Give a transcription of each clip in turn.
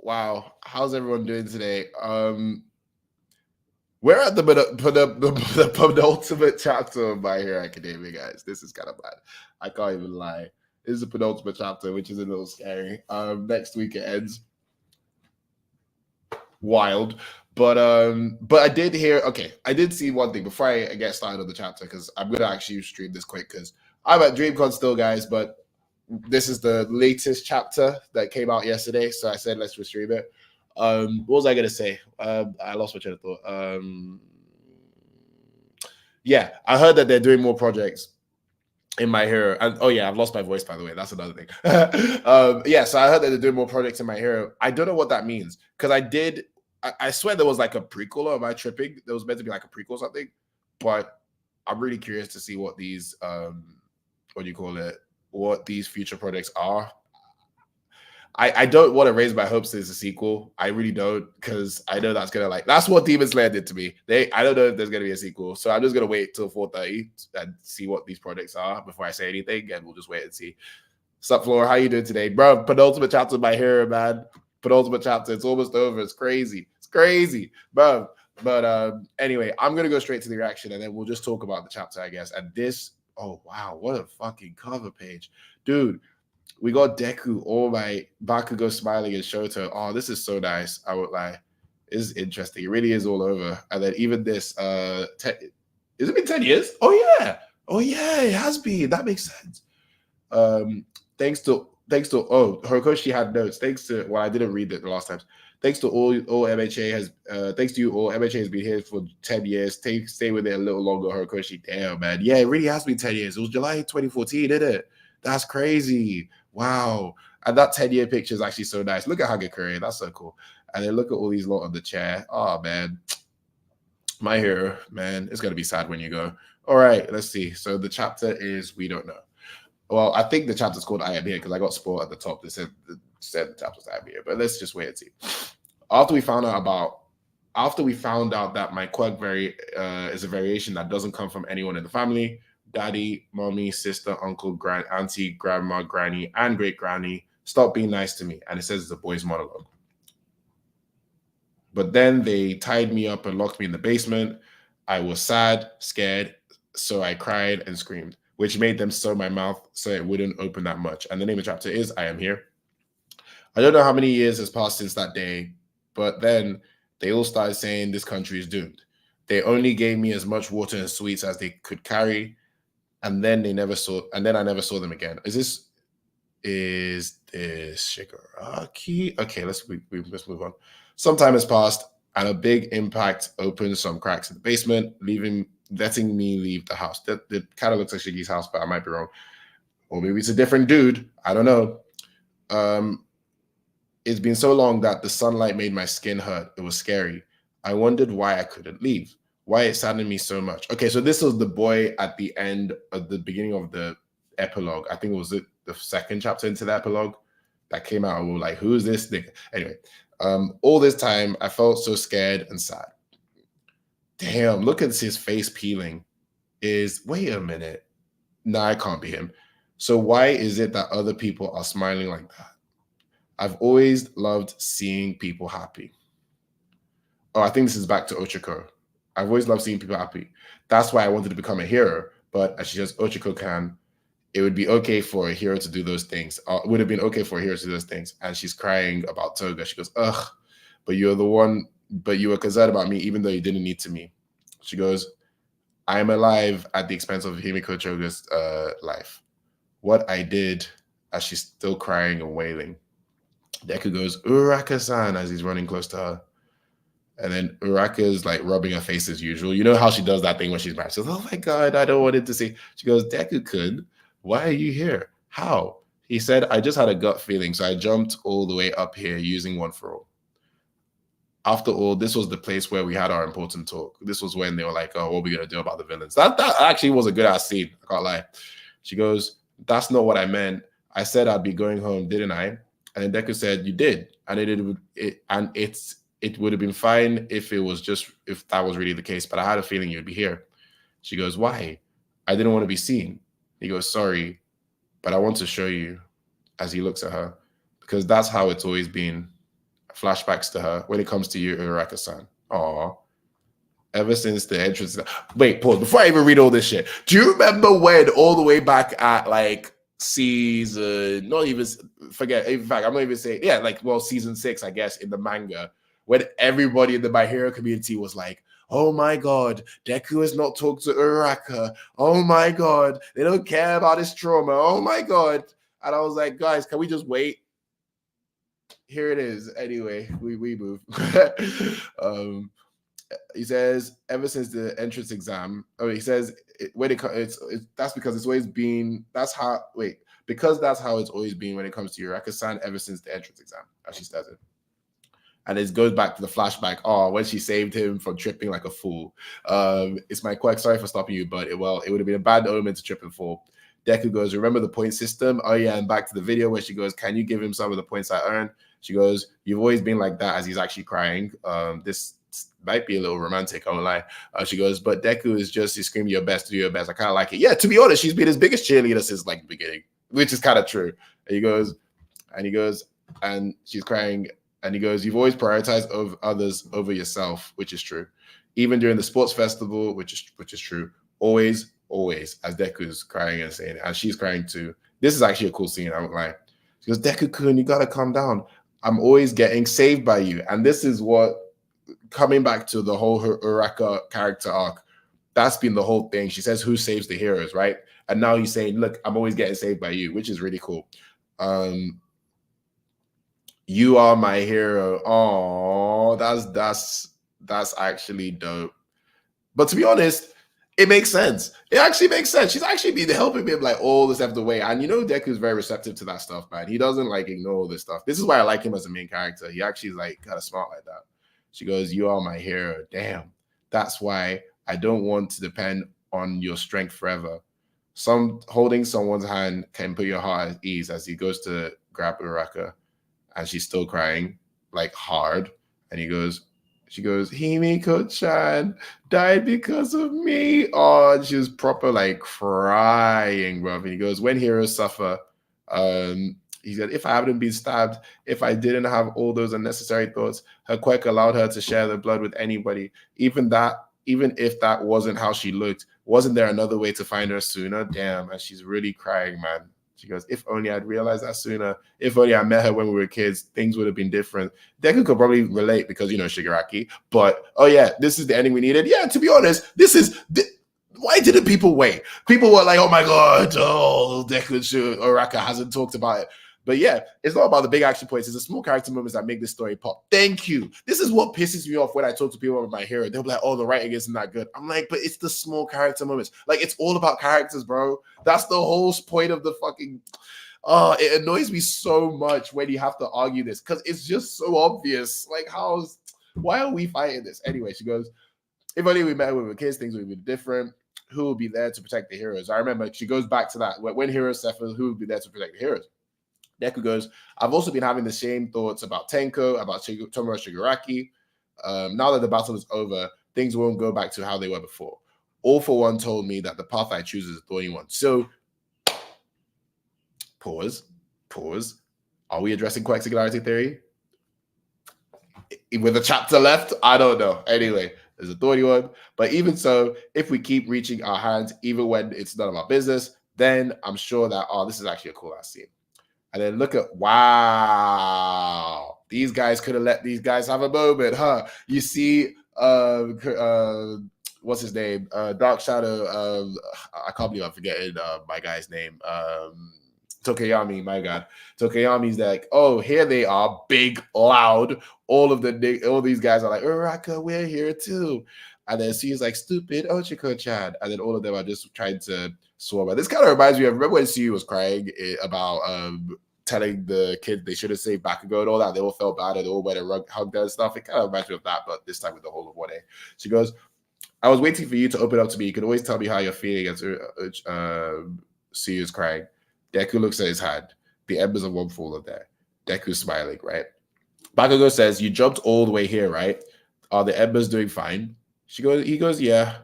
Wow, how's everyone doing today? We're at the penultimate chapter of My Hero Academia, guys. This is kind of bad. I can't even lie. This is the penultimate chapter, which is a little scary. Next week it ends. Wild. But I did hear, okay, I did see one thing before I get started on the chapter, because I'm gonna actually stream this quick because I'm at DreamCon still, guys, but this is the latest chapter that came out yesterday. So I said let's stream it. What was I gonna say? I lost my train of thought. Yeah, I heard that they're doing more projects in My Hero. And oh yeah, I've lost my voice, by the way. That's another thing. Yeah, so I heard that they're doing more projects in My Hero. I don't know what that means because I swear there was like a prequel, or am I tripping? There was meant to be like a prequel or something, but I'm really curious to see what these what do you call it? What these future projects are. I don't want to raise my hopes there's a sequel. I really don't, because I know that's what Demon Slayer did to me. I don't know if there's gonna be a sequel, so I'm just gonna wait till 4:30 and see what these projects are before I say anything, and we'll just wait and see. Sup, Floor? How you doing today, bro? Penultimate chapter of My Hero, man. Penultimate chapter. It's almost over. It's crazy, bro. But anyway, I'm gonna go straight to the reaction, and then we'll just talk about the chapter, I guess. And this, oh wow, what a fucking cover page, dude. We got Deku, all my Bakugo smiling and Shoto. Oh, this is so nice. I would lie. This is interesting. It really is all over. And then even this, has it been 10 years? Oh yeah. Oh yeah, it has been. That makes sense. Thanks to Horikoshi had notes. I didn't read it the last time. Thanks to all MHA has thanks to you all, MHA has been here for 10 years. Stay with it a little longer, Horikoshi. Damn, man. Yeah, it really has been 10 years. It was July 2014, didn't it? That's crazy. Wow. And that 10-year picture is actually so nice. Look at Hagakure. That's so cool. And then look at all these lot on the chair. Oh, man. My Hero, man. It's going to be sad when you go. All right, let's see. So the chapter is We Don't Know. Well, I think the chapter's called I Am Here because I got spoiled at the top. They said the chapter's I Am Here. But let's just wait and see. After we found out that my quirk is a variation that doesn't come from anyone in the family, daddy, mommy, sister, uncle, auntie, grandma, granny, and great granny stop being nice to me. And it says it's a boy's monologue. But then they tied me up and locked me in the basement. I was sad, scared, so I cried and screamed, which made them sew my mouth so it wouldn't open that much. And the name of the chapter is I Am Here. I don't know how many years has passed since that day, but then they all started saying this country is doomed. They only gave me as much water and sweets as they could carry, and then I never saw them again. Is this Shigaraki? Okay, let's move on. Some time has passed, and a big impact opened some cracks in the basement, letting me leave the house. That kind of looks like Shiggy's house, but I might be wrong. Or maybe it's a different dude. I don't know. It's been so long that the sunlight made my skin hurt. It was scary. I wondered why I couldn't leave, why it saddened me so much. Okay, so this was the boy at the end of the beginning of the epilogue. I think it was the second chapter into the epilogue that came out. And we were like, who is this nigga? Anyway, all this time, I felt so scared and sad. Damn, look at his face peeling. Wait a minute. Nah, it can't be him. So why is it that other people are smiling like that? I've always loved seeing people happy. Oh, I think this is back to Ochako. I've always loved seeing people happy. That's why I wanted to become a hero. But as she says, Ochako can, it would be okay for a hero to do those things. It would have been okay for a hero to do those things. And she's crying about Toga. She goes, ugh, but you were concerned about me even though you didn't need to me. She goes, I am alive at the expense of Himiko Choga's life. What I did, as she's still crying and wailing. Deku goes, Uraka-san, as he's running close to her. And then Uraka's like rubbing her face as usual. You know how she does that thing when she's mad. She goes, oh my God, I don't want it to see. She goes, Deku-kun, why are you here? How? He said, I just had a gut feeling, so I jumped all the way up here using One for All. After all, this was the place where we had our important talk. This was when they were like, oh, what are we going to do about the villains? That actually was a good ass scene. I can't lie. She goes, that's not what I meant. I said I'd be going home, didn't I? And then Deku said, you did. And it would have been fine if that was really the case, but I had a feeling you'd be here. She goes, why? I didn't want to be seen. He goes, sorry, but I want to show you, as he looks at her, because that's how it's always been. Flashbacks to her when it comes to you, Uraka-san. Aw. Ever since the entrance. Wait, pause. Before I even read all this shit, do you remember when all the way back at like season, not even, forget, in fact, I'm not even saying, yeah, like, well, season 6, I guess, in the manga, when everybody in the My Hero community was like, oh my God, Deku has not talked to Uraka. Oh my God, they don't care about his trauma. Oh my God. And I was like, guys, can we just wait? Here it is. Anyway, we move. He says ever since the entrance exam. Oh, he says when it's that's because it's always been. That's how. Wait, because that's how it's always been when it comes to Uraka-san ever since the entrance exam. As she says it, and it goes back to the flashback. Oh, when she saved him from tripping like a fool. It's my quirk. Sorry for stopping you, but it would have been a bad omen to trip and fall. Deku goes, remember the point system? Oh yeah, and back to the video where she goes, can you give him some of the points I earned? She goes, you've always been like that, as he's actually crying. This might be a little romantic, I won't lie. She goes, but Deku is just, he's screaming your best, do your best. I kind of like it. Yeah, to be honest, she's been his biggest cheerleader since like the beginning, which is kind of true. And he goes, and she's crying, and he goes, you've always prioritized over others over yourself, which is true. Even during the sports festival, which is true. Always, as Deku's crying and saying it, and she's crying too. This is actually a cool scene, I won't lie. She goes, Deku-kun, you gotta calm down. I'm always getting saved by you. And this is what, coming back to the whole Uraka character arc, that's been the whole thing. She says, who saves the heroes, right? And now he's saying, look, I'm always getting saved by you, which is really cool. You are my hero. Oh, that's actually dope. But to be honest, it makes sense. It actually makes sense. She's actually been helping him like all this step of the way. And you know, Deku's very receptive to that stuff, man. He doesn't like ignore all this stuff. This is why I like him as a main character. He actually is like kind of smart like that. She goes, you are my hero. Damn. That's why I don't want to depend on your strength forever. Holding someone's hand can put your heart at ease as he goes to grab Uraka. And she's still crying, like hard. And she goes, Himiko-chan died because of me. Oh, and she was proper like crying, bro. And he goes, when heroes suffer, he said, if I hadn't been stabbed, if I didn't have all those unnecessary thoughts, her quirk allowed her to share the blood with anybody. Even if that wasn't how she looked, wasn't there another way to find her sooner? Damn, and she's really crying, man. She goes, if only I'd realized that sooner. If only I met her when we were kids, things would have been different. Deku could probably relate because, you know, Shigaraki. But, oh yeah, this is the ending we needed. Yeah, to be honest, why didn't people wait? People were like, oh my God, Deku Uraka hasn't talked about it. But yeah, it's not about the big action points. It's the small character moments that make this story pop. Thank you. This is what pisses me off when I talk to people about My Hero. They'll be like, oh, the writing isn't that good. I'm like, but it's the small character moments. Like, it's all about characters, bro. That's the whole point of the fucking... it annoys me so much when you have to argue this because it's just so obvious. Like, why are we fighting this? Anyway, she goes, if only we met when we were kids, things would be different. Who will be there to protect the heroes? I remember she goes back to that. When heroes suffer, who will be there to protect the heroes? Deku goes, I've also been having the same thoughts about Tenko, about Tomura Shigaraki. Now that the battle is over, things won't go back to how they were before. All for One told me that the path I choose is the thorny one. So, pause. Are we addressing quirk singularity theory? With a chapter left? I don't know. Anyway, there's a thorny one. But even so, if we keep reaching our hands, even when it's none of our business, then I'm sure that, this is actually a cool ass scene. And then look at, wow, these guys could have let these guys have a moment, huh? You see, what's his name? Dark Shadow. I can't believe I'm forgetting my guy's name. Tokeyami, my God. Tokeyami's like, oh, here they are, big, loud. All these guys are like, Uraka, we're here too. And then she's like, stupid Ochiko-chan. And then all of them are just trying to swarm. But this kind of reminds me of, remember when Suyu was crying about telling the kids they should have saved Bakugo and all that? They all felt bad and they all went and hugged her and stuff. It kind of reminds me of that, but this time with the whole of 1A. She goes, I was waiting for you to open up to me. You can always tell me how you're feeling as Suyu's crying. Deku looks at his hand. The embers of one fall are there. Deku's smiling, right? Bakugo says, you jumped all the way here, right? Are the embers doing fine? He goes, yeah.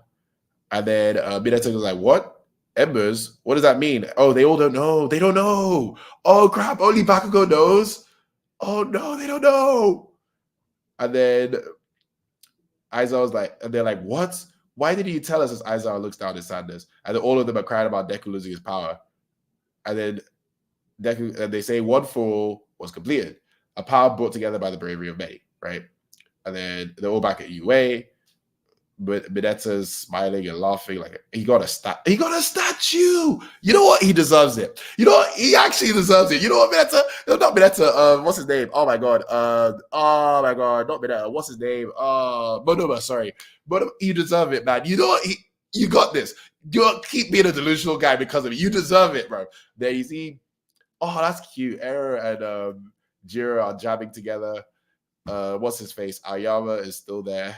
And then Minato goes like, what? Embers? What does that mean? Oh, they all don't know. They don't know. Oh, crap. Only Bakugo knows. Oh, no, they don't know. And then Aizawa's like, and they're like, what? Why did he tell us? As Aizawa looks down in sadness, and then all of them are crying about Deku losing his power. And then Deku, they say one for all was completed, a power brought together by the bravery of many, right? And then they're all back at UA. But Minetta's smiling and laughing like he got a statue. You know what? He deserves it. You know what? He actually deserves it. You know what, Minetta? No, not Minetta. What's his name? Oh my god. Oh my god. Not Minetta. What's his name? Monoma. Sorry, but you deserve it, man. You know what? You got this. You keep being a delusional guy because of it. You deserve it, bro. There you see. Oh, that's cute. Ero and Jiro are jabbing together. What's his face? Ayama is still there.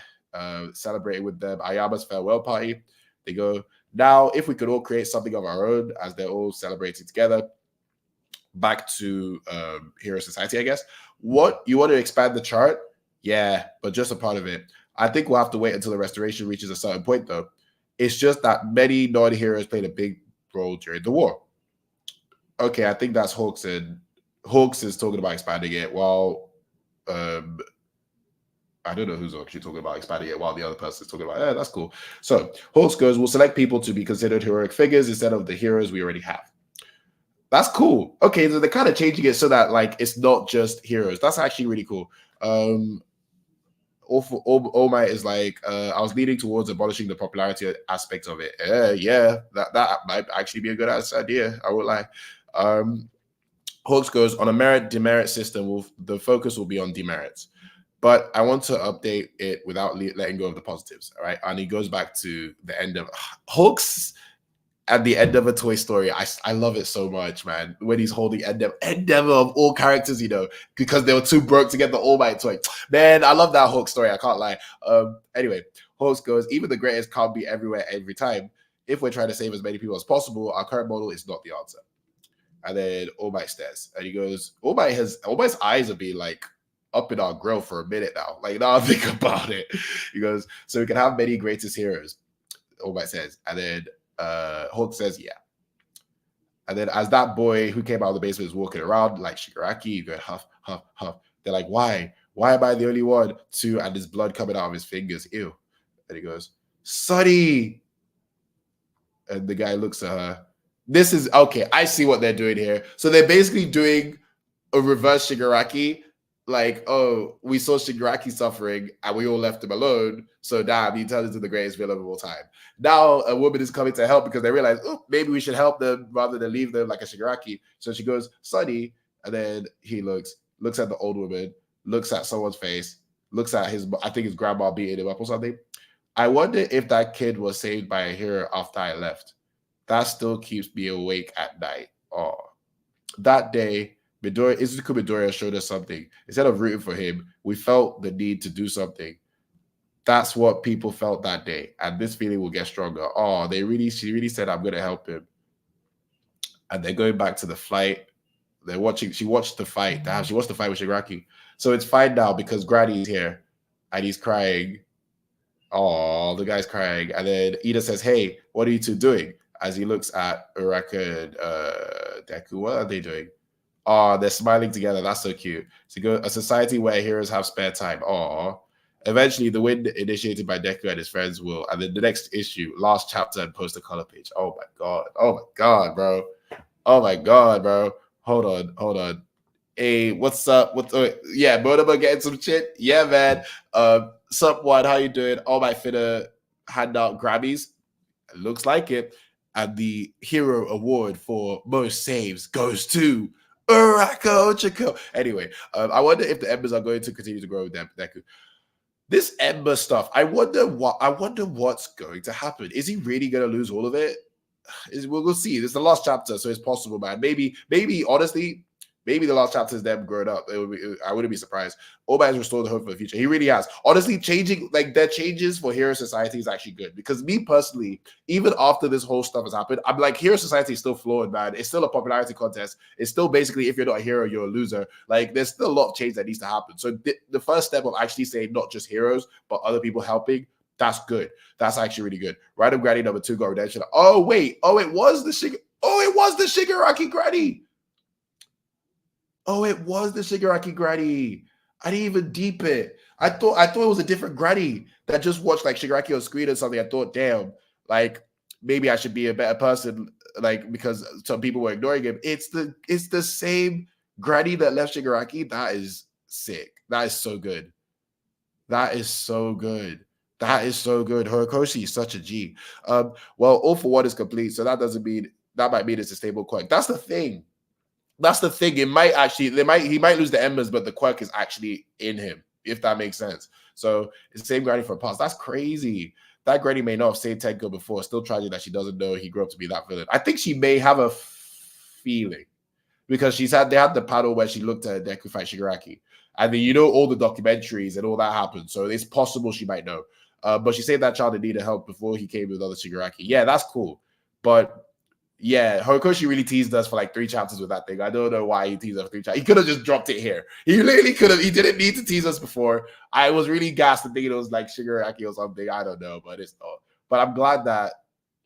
Celebrating with them. Ayama's farewell party. They go, now, if we could all create something of our own as they're all celebrating together, back to Hero Society, I guess. What, you want to expand the chart? Yeah, but just a part of it. I think we'll have to wait until the restoration reaches a certain point, though. It's just that many non-heroes played a big role during the war. Okay, I think that's Hawks, and Hawks is talking about expanding it while I don't know who's actually talking about expanding it while the other person is talking about, yeah, that's cool. So Hawks goes, we'll select people to be considered heroic figures instead of the heroes we already have. That's cool. Okay, so they're kind of changing it so that like it's not just heroes. That's actually really cool. All Might is like, I was leaning towards abolishing the popularity aspect of it. Yeah, that might actually be a good idea. I would lie. Hawks goes, on a merit demerit system, the focus will be on demerits. But I want to update it without letting go of the positives. All right. And he goes back to the end of Hawks at the end of a Toy Story. I love it so much, man. When he's holding Endeavor of all characters, you know, because they were too broke to get the All Might toy. Man, I love that Hawk story. I can't lie. Anyway, Hawks goes, even the greatest can't be everywhere every time. If we're trying to save as many people as possible, our current model is not the answer. And then All Might stares. And he goes, All Might's eyes have been like up in our grill for a minute now. Like, now I think about it. He goes, so we can have many greatest heroes. All Might says. And then Hulk says, yeah. And then as that boy who came out of the basement is walking around like Shigaraki, you go huff, huff, huff. They're like, why? Why am I the only one? Two, and there's blood coming out of his fingers. Ew. And he goes, Sonny. And the guy looks at her. This is, okay, I see what they're doing here. So they're basically doing a reverse Shigaraki. Like, oh, we saw Shigaraki suffering and we all left him alone. So damn, he turned into the greatest villain of all time. Now a woman is coming to help because they realize, oh, maybe we should help them rather than leave them like a Shigaraki. So she goes, Sonny, and then he looks at the old woman, looks at someone's face, looks at I think his grandma beating him up or something. I wonder if that kid was saved by a hero after I left. That still keeps me awake at night. Oh, that day, Izuku Midoriya showed us something. Instead of rooting for him, we felt the need to do something. That's what people felt that day. And this feeling will get stronger. Oh, she really said, I'm going to help him. And they're going back to the flight. She watched the fight. Damn, she watched the fight with Shigaraki. So it's fine now because Granny's here and he's crying. Oh, the guy's crying. And then Ida says, hey, what are you two doing? As he looks at Uraka and Deku, what are they doing? Oh, they're smiling together. That's so cute. So a society where heroes have spare time. Oh, eventually the wind initiated by Deku and his friends will. And then the next issue, last chapter and poster color page. Oh my god. Oh my god, bro. Oh my god, bro. Hold on. Hey, what's up? Yeah, Monoma getting some shit. Yeah, man. Sup, one? How you doing? All my finna hand out Grammys. It looks like it. And the hero award for most saves goes to Uraka Ochako. Anyway, I wonder if the Embers are going to continue to grow with Deku. This Ember stuff, I wonder what's going to happen. Is he really going to lose all of it? We'll see. This is the last chapter, so it's possible, man. Maybe, honestly, maybe the last chapter is them growing up. I wouldn't be surprised. Oba has restored the hope for the future. He really has. Honestly, changing, like, their changes for Hero Society is actually good. Because me personally, even after this whole stuff has happened, I'm like, Hero Society is still flawed, man. It's still a popularity contest. It's still basically, if you're not a hero, you're a loser. Like, there's still a lot of change that needs to happen. So the first step of actually saying not just heroes, but other people helping, that's good. That's actually really good. Random Granny number 2 got redemption. Oh, wait. It was the Shigaraki Granny. Oh, it was the Shigaraki Granny. I didn't even deep it. I thought it was a different granny that just watched like Shigaraki on screen or something. I thought, damn, like maybe I should be a better person, like because some people were ignoring him. It's the same granny that left Shigaraki. That is sick. That is so good. That is so good. That is so good. Horikoshi is such a G. Well, all for one is complete, so that doesn't mean that might mean it's a stable quirk. That's the thing. That's the thing. It might actually, he might lose the embers, but the quirk is actually in him, if that makes sense. So it's the same granny for past. That's crazy. That granny may not have saved Tenko before. Still tragic that she doesn't know he grew up to be that villain. I think she may have a feeling because they had the panel where she looked at Deku fight Shigaraki. And then all the documentaries and all that happened. So it's possible she might know. But she saved that child in need of help before he came with other Shigaraki. Yeah, that's cool. But yeah, Horikoshi really teased us for like 3 chapters with that thing. I don't know why he teased us for 3 chapters. He could have just dropped it here. He literally could have. He didn't need to tease us before. I was really gassed to think it was like Shigaraki or something. I don't know, but it's not. But I'm glad that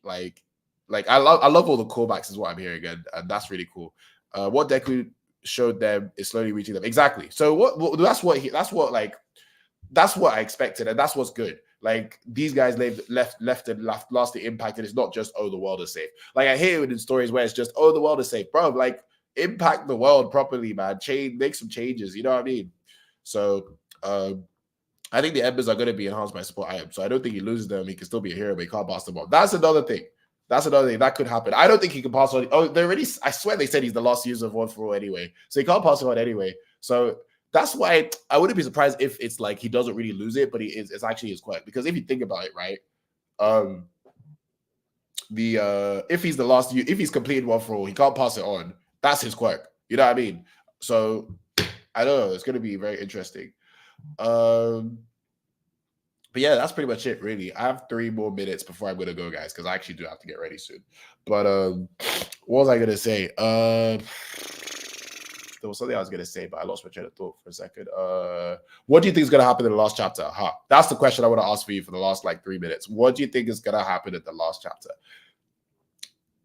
like I love all the callbacks is what I'm hearing, and that's really cool. What Deku showed them is slowly reaching them. Exactly. So that's what I expected, and that's what's good. Like these guys left lasting impact, and it's not just the world is safe. Like I hear it in stories where it's just the world is safe, bro. Like impact the world properly, man. Make some changes. You know what I mean? So I think the embers are going to be enhanced by support items. So I don't think he loses them. He can still be a hero, but he can't pass them on. That's another thing. That could happen. I don't think he can pass on. Oh, I swear they said he's the last user of One for All anyway, so he can't pass it on anyway. So that's why I wouldn't be surprised if it's like he doesn't really lose it, but it's actually his quirk. Because if you think about it, right, if he's the last, if he's completed One for All, he can't pass it on. That's his quirk. You know what I mean? So I don't know. It's going to be very interesting. But yeah, that's pretty much it, really. I have 3 more minutes before I'm gonna go, guys, because I actually do have to get ready soon. But what was I gonna say? There was something I was gonna say, but I lost my train of thought for a second. What do you think is gonna happen in the last chapter? That's the question I want to ask for you for the last like 3 minutes. What do you think is gonna happen at the last chapter?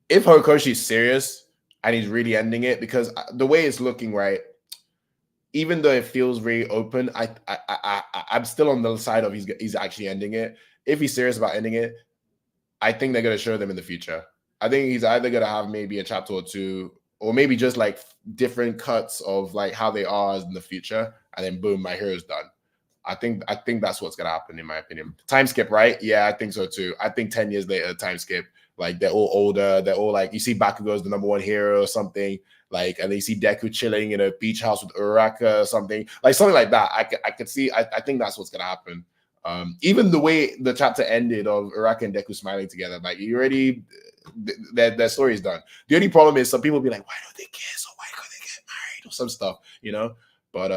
If Horikoshi is serious and he's really ending it, because the way it's looking, right? Even though it feels very open, I'm still on the side of he's actually ending it. If he's serious about ending it, I think they're going to show them in the future. I think he's either going to have maybe a chapter or 2, or maybe just like different cuts of like how they are in the future, and then boom, my hero's done. I think that's what's going to happen, in my opinion. Time skip, right? Yeah, I think so too. I think 10 years later, time skip. Like they're all older. They're all like, you see Bakugo as the #1 hero or something. Like, and then you see Deku chilling in a beach house with Uraraka or something. Like something like that. I could see. I think that's what's gonna happen. Even the way the chapter ended of Uraraka and Deku smiling together, like you already, their story is done. The only problem is some people be like, why don't they kiss or why can't they get married or some stuff, you know? But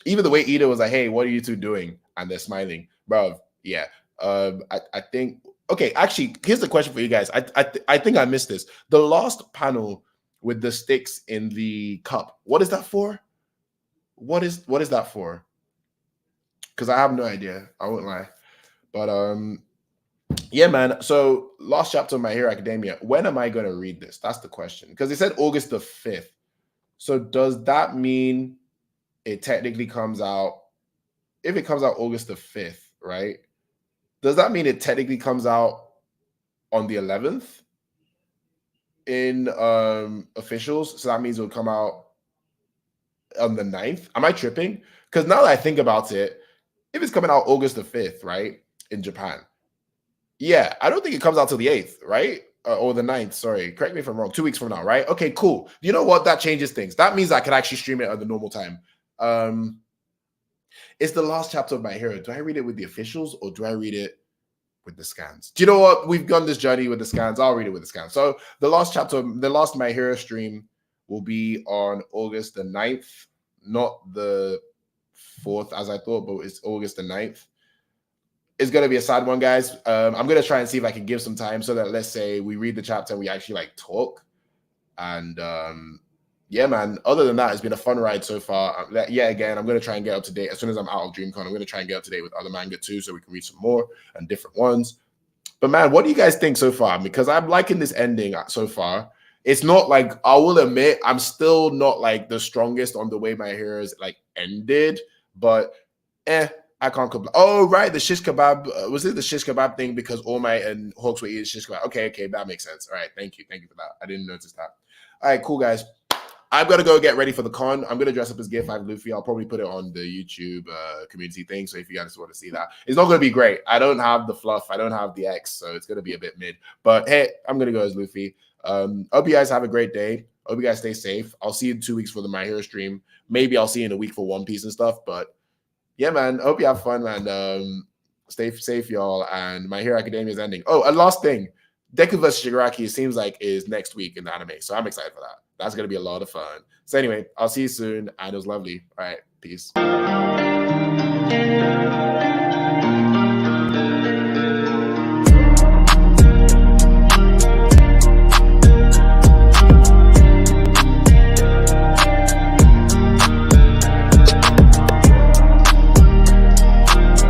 even the way Ida was like, hey, what are you two doing? And they're smiling, bro. Yeah. I think. Okay, actually, here's the question for you guys. I think I missed this. The last panel with the sticks in the cup. What is that for? What is that for? Because I have no idea. I won't lie. But yeah, man. So last chapter of My Hero Academia. When am I going to read this? That's the question. Because it said August the 5th. So does that mean it technically comes out? If it comes out August the 5th, right? Does that mean it technically comes out on the 11th in officials? So that means it'll come out on the 9th. Am I tripping? Because now that I think about it, if it's coming out August the 5th, right, in Japan, yeah, I don't think it comes out till the 8th, right? Or the 9th, sorry. Correct me if I'm wrong. 2 weeks from now, right? Okay, cool. You know what? That changes things. That means I can actually stream it at the normal time. It's the last chapter of My Hero. Do I read it with the officials or do I read it with the scans? Do you know what? We've gone this journey with the scans. I'll read it with the scans. So the last chapter, the last My Hero stream will be on August the 9th, not the 4th as I thought, but it's August the 9th. It's going to be a sad one, guys. I'm going to try and see if I can give some time so that, let's say, we read the chapter and we actually like talk. And yeah, man, other than that, it's been a fun ride so far. Yeah, again, I'm going to try and get up to date. As soon as I'm out of DreamCon, I'm going to try and get up to date with other manga too, so we can read some more and different ones. But man, what do you guys think so far? Because I'm liking this ending so far. It's not like, I will admit, I'm still not like the strongest on the way My Heroes like ended, but I can't complain. Oh, right, the shish kebab. Was it the shish kebab thing because All Might and Hawks were eating shish kebab? Okay, that makes sense. All right, thank you for that. I didn't notice that. All right, cool guys. I've got to go get ready for the con. I'm gonna dress up as Gear 5 Luffy. I'll probably put it on the YouTube community thing. So if you guys want to see that, it's not gonna be great. I don't have the fluff. I don't have the X, so it's gonna be a bit mid. But hey, I'm gonna go as Luffy. Hope you guys have a great day. Hope you guys stay safe. I'll see you in 2 weeks for the My Hero stream. Maybe I'll see you in a week for One Piece and stuff. But yeah, man. Hope you have fun, man. Stay safe, y'all. And My Hero Academia is ending. Oh, and last thing. Deku vs. Shigaraki seems like is next week in the anime. So I'm excited for that. That's going to be a lot of fun. So anyway, I'll see you soon. And it was lovely. All right. Peace.